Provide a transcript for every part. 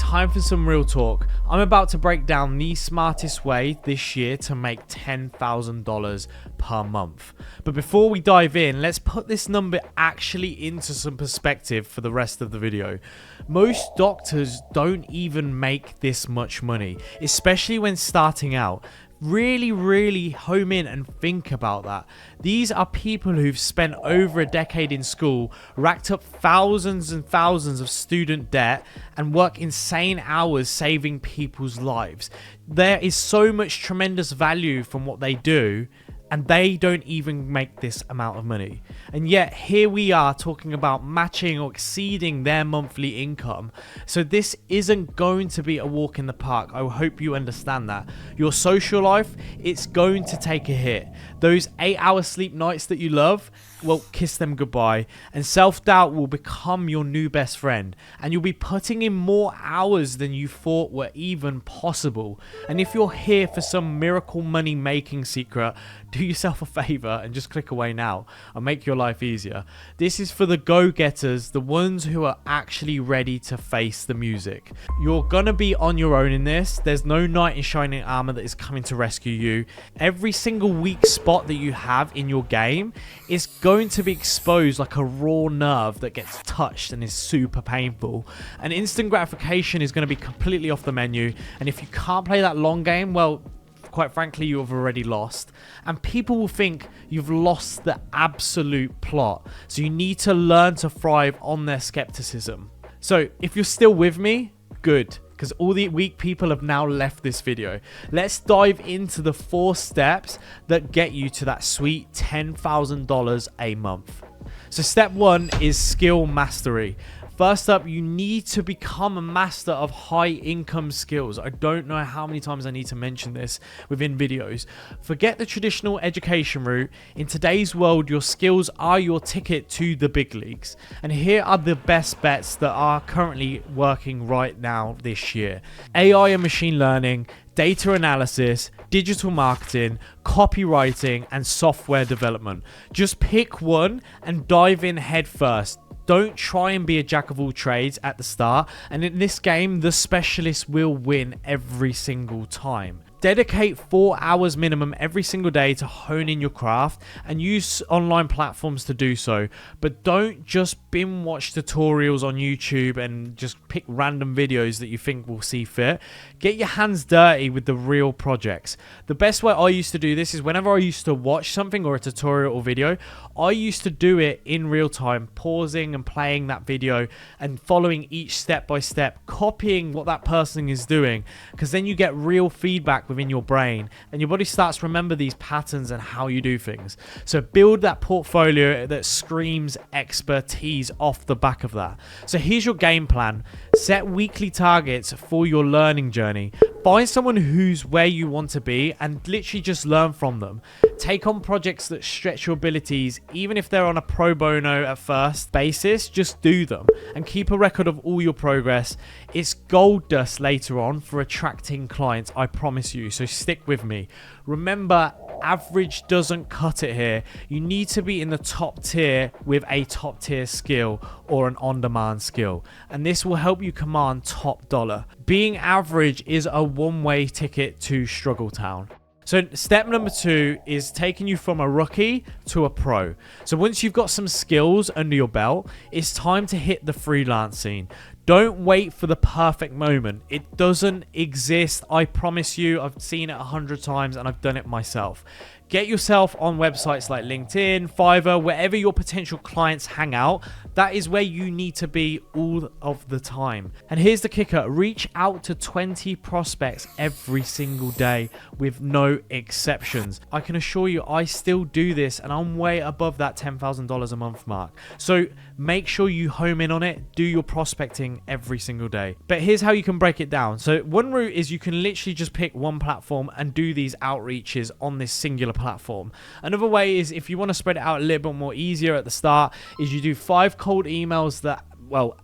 time for some real talk. I'm about to break down the smartest way this year to make $10,000 per month. But before we dive in, let's put this number actually into some perspective for the rest of the video. Most doctors don't even make this much money, especially when starting out. Really home in and think about that. These are people who've spent over a decade in school, racked up thousands and thousands of student debt, and work insane hours saving people's lives. There is so much tremendous value from what they do, and they don't even make this amount of money. And yet here we are talking about matching or exceeding their monthly income. So this isn't going to be a walk in the park. I hope you understand that. Your social life, it's going to take a hit. Those 8-hour sleep nights that you love, well, kiss them goodbye. And self-doubt will become your new best friend. And you'll be putting in more hours than you thought were even possible. And if you're here for some miracle money making secret, do yourself a favor and just click away now. I'll make your life easier. This is for the go-getters, the ones who are actually ready to face the music. You're gonna be on your own in this. There's no knight in shining armor that is coming to rescue you. Every single weak spot that you have in your game is going to be exposed like a raw nerve that gets touched and is super painful. And instant gratification is going to be completely off the menu. And if you can't play that long game, well, quite frankly, you have already lost. And people will think you've lost the absolute plot. So you need to learn to thrive on their skepticism. So if you're still with me, good, because all the weak people have now left this video. Let's dive into the 4 steps that get you to that sweet $10,000 a month. So step 1 is skill mastery. First up, you need to become a master of high income skills. I don't know how many times I need to mention this within videos. Forget the traditional education route. In today's world, your skills are your ticket to the big leagues. And here are the best bets that are currently working right now this year. AI and machine learning, data analysis, digital marketing, copywriting, and software development. Just pick one and dive in head first. Don't try and be a jack of all trades at the start, and in this game, the specialist will win every single time. Dedicate 4 hours minimum every single day to hone in your craft and use online platforms to do so. But don't just binge watch tutorials on YouTube and just pick random videos that you think will see fit. Get your hands dirty with the real projects. The best way I used to do this is whenever I used to watch something or a tutorial or video, I used to do it in real time, pausing and playing that video and following each step by step, copying what that person is doing, because then you get real feedback within your brain and your body starts to remember these patterns and how you do things. So build that portfolio that screams expertise off the back of that. So here's your game plan. Set weekly targets for your learning journey. Find someone who's where you want to be and literally just learn from them. Take on projects that stretch your abilities, even if they're on a pro bono at first basis, just do them and keep a record of all your progress. It's gold dust later on for attracting clients, I promise you. So stick with me. Remember, average doesn't cut it here. You need to be in the top tier with a top tier skill or an on-demand skill, and this will help you command top dollar. Being average is a one-way ticket to struggle town. So step number 2 is taking you from a rookie to a pro. So once you've got some skills under your belt, it's time to hit the freelance scene. Don't wait for the perfect moment. It doesn't exist. I promise you, I've seen it 100 times and I've done it myself. Get yourself on websites like LinkedIn, Fiverr, wherever your potential clients hang out. That is where you need to be all of the time. And here's the kicker. Reach out to 20 prospects every single day with no exceptions. I can assure you I still do this and I'm way above that $10,000 a month mark. So make sure you home in on it. Do your prospecting every single day. But here's how you can break it down. So one route is you can literally just pick one platform and do these outreaches on this singular platform. Another way is, if you want to spread it out a little bit more easier at the start, is you do 5 cold emails that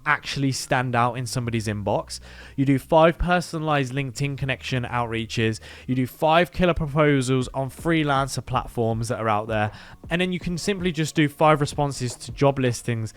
actually stand out in somebody's inbox. You do 5 personalized LinkedIn connection outreaches. You do 5 killer proposals on freelancer platforms that are out there. And then you can simply just do 5 responses to job listings,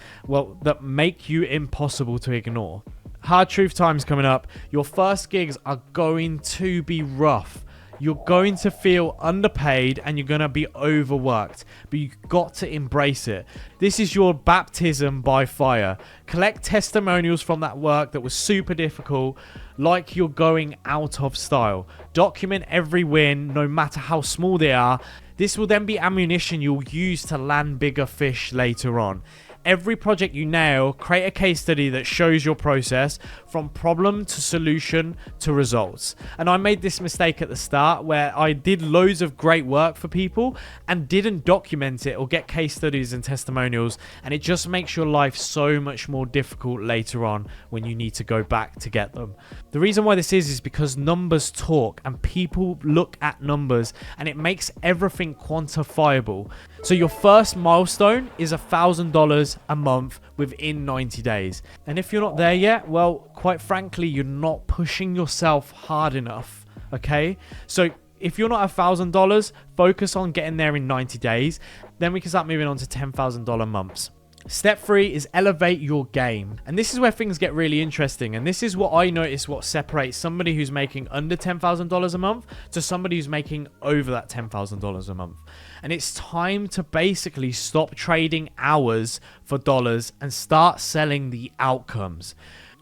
that make you impossible to ignore. hard truth time's coming up. Your first gigs are going to be rough. You're going to feel underpaid and you're going to be overworked, but you've got to embrace it. This is your baptism by fire. Collect testimonials from that work that was super difficult, like you're going out of style. Document every win, no matter how small they are. This will then be ammunition you'll use to land bigger fish later on. Every project you nail, create a case study that shows your process from problem to solution to results. And I made this mistake at the start where I did loads of great work for people and didn't document it or get case studies and testimonials. And it just makes your life so much more difficult later on when you need to go back to get them. The reason why this is because numbers talk and people look at numbers and it makes everything quantifiable. So your first milestone is $1,000 a month within 90 days. And if you're not there yet, well, quite frankly, you're not pushing yourself hard enough. Okay? So if you're not $1,000, focus on getting there in 90 days. Then we can start moving on to $10,000 months. Step 3 is elevate your game. And this is where things get really interesting. And this is what I notice what separates somebody who's making under $10,000 a month to somebody who's making over that $10,000 a month. And it's time to basically stop trading hours for dollars and start selling the outcomes.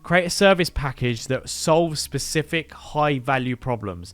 Create a service package that solves specific high value problems.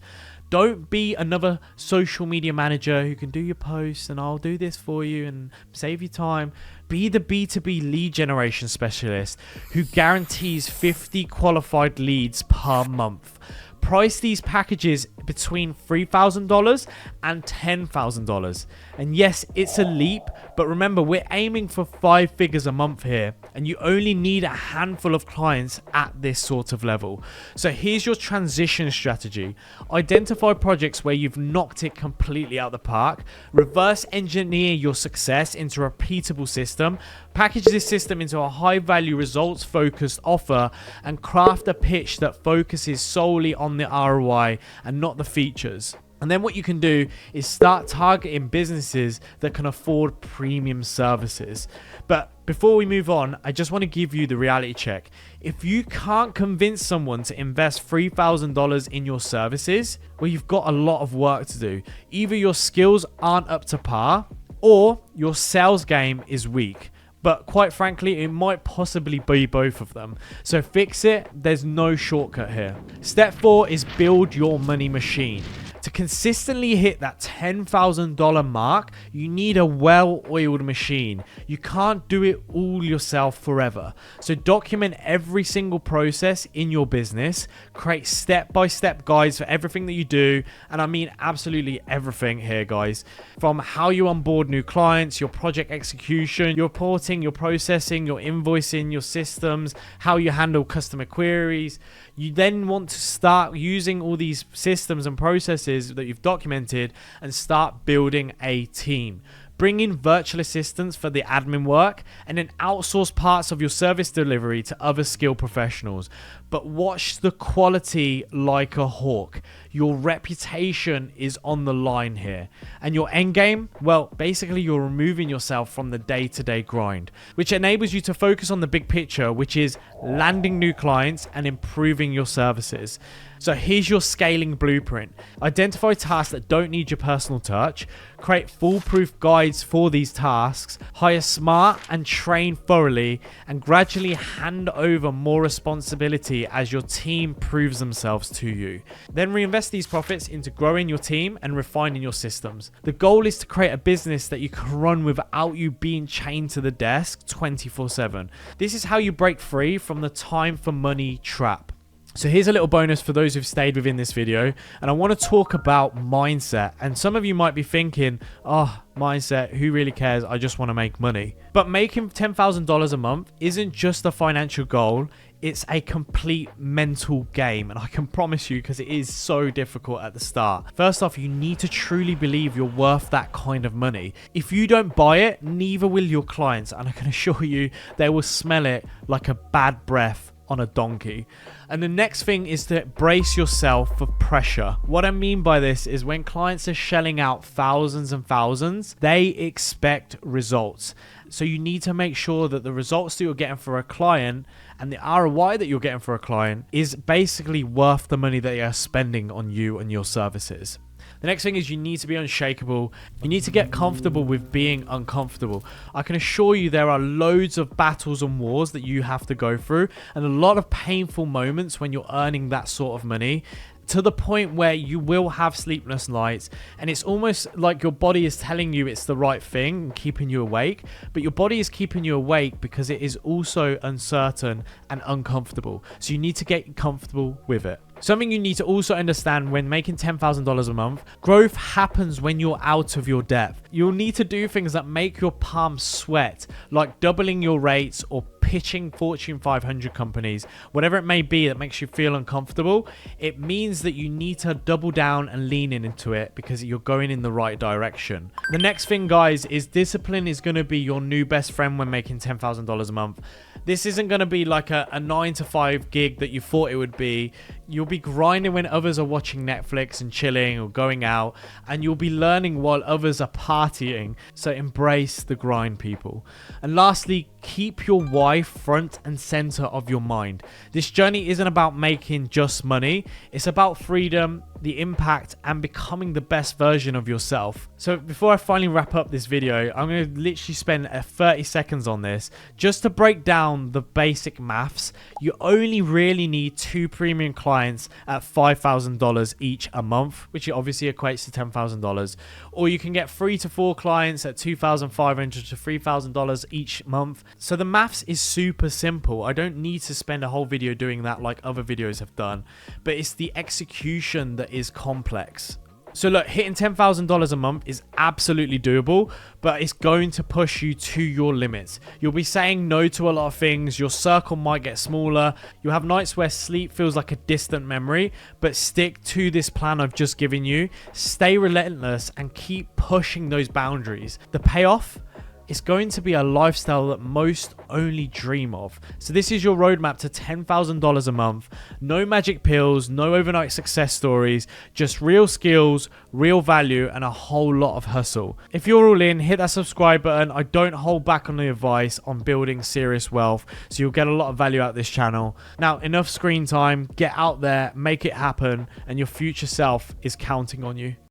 Don't be another social media manager who can do your posts and I'll do this for you and save you time. Be the B2B lead generation specialist who guarantees 50 qualified leads per month. Price these packages between $3,000 and $10,000. And yes, it's a leap, but remember, we're aiming for 5 figures a month here, and you only need a handful of clients at this sort of level. So here's your transition strategy. Identify projects where you've knocked it completely out of the park. Reverse engineer your success into a repeatable system. Package this system into a high-value, results-focused offer and craft a pitch that focuses solely on the ROI and not the features. And then what you can do is start targeting businesses that can afford premium services. But before we move on, I just want to give you the reality check. If you can't convince someone to invest $3,000 in your services, well, you've got a lot of work to do. Either your skills aren't up to par or your sales game is weak. But quite frankly, it might possibly be both of them. So fix it. There's no shortcut here. Step 4 is build your money machine. To consistently hit that $10,000 mark, you need a well-oiled machine. You can't do it all yourself forever. So document every single process in your business. Create step-by-step guides for everything that you do. And I mean absolutely everything here, guys. From how you onboard new clients, your project execution, your reporting, your processing, your invoicing, your systems, how you handle customer queries. You then want to start using all these systems and processes that you've documented and start building a team. Bring in virtual assistants for the admin work and then outsource parts of your service delivery to other skilled professionals. But watch the quality like a hawk. Your reputation is on the line here. And your end game? Well, basically you're removing yourself from the day-to-day grind, which enables you to focus on the big picture, which is landing new clients and improving your services. So here's your scaling blueprint. Identify tasks that don't need your personal touch. Create foolproof guides for these tasks. Hire smart and train thoroughly. And gradually hand over more responsibility as your team proves themselves to you. Then reinvest these profits into growing your team and refining your systems. The goal is to create a business that you can run without you being chained to the desk 24/7. This is how you break free from the time for money trap. So here's a little bonus for those who've stayed within this video, and I want to talk about mindset. And some of you might be thinking, oh, mindset, who really cares? I just want to make money. But making $10,000 a month isn't just a financial goal, it's a complete mental game. And I can promise you, because it is so difficult at the start. First off, you need to truly believe you're worth that kind of money. If you don't buy it, neither will your clients. And I can assure you, they will smell it like a bad breath on a donkey. And the next thing is to brace yourself for pressure. What I mean by this is when clients are shelling out thousands and thousands, they expect results. So you need to make sure that the results that you're getting for a client and the ROI that you're getting for a client is basically worth the money that they are spending on you and your services. The next thing is you need to be unshakable. You need to get comfortable with being uncomfortable. I can assure you there are loads of battles and wars that you have to go through, and a lot of painful moments when you're earning that sort of money, to the point where you will have sleepless nights, and it's almost like your body is telling you it's the right thing and keeping you awake, but your body is keeping you awake because it is also uncertain and uncomfortable. So you need to get comfortable with it. Something you need to also understand when making $10,000 a month, growth happens when you're out of your depth. You'll need to do things that make your palms sweat, like doubling your rates or pitching Fortune 500 companies, whatever it may be that makes you feel uncomfortable. It means that you need to double down and lean into it because you're going in the right direction. The next thing, guys, is discipline is going to be your new best friend when making $10,000 a month. This isn't going to be like a 9-to-5 gig that you thought it would be. You'll be grinding when others are watching Netflix and chilling or going out, and you'll be learning while others are partying. So embrace the grind, people. And lastly, keep your why front and center of your mind. This journey isn't about making just money. It's about freedom, the impact, and becoming the best version of yourself. So before I finally wrap up this video, I'm going to literally spend 30 seconds on this just to break down the basic maths. You only really need 2 premium clients at $5,000 each a month, which obviously equates to $10,000, or you can get 3 to 4 clients at $2,500 to $3,000 each month. So the maths is super simple. I don't need to spend a whole video doing that like other videos have done, but it's the execution that is complex. So look, hitting $10,000 a month is absolutely doable, but it's going to push you to your limits. You'll be saying no to a lot of things. Your circle might get smaller. You'll have nights where sleep feels like a distant memory, but stick to this plan I've just given you. Stay relentless and keep pushing those boundaries. The payoff? It's going to be a lifestyle that most only dream of. So this is your roadmap to $10,000 a month. No magic pills, no overnight success stories, just real skills, real value, and a whole lot of hustle. If you're all in, hit that subscribe button. I don't hold back on the advice on building serious wealth, so you'll get a lot of value out of this channel. Now, enough screen time. Get out there, make it happen, and your future self is counting on you.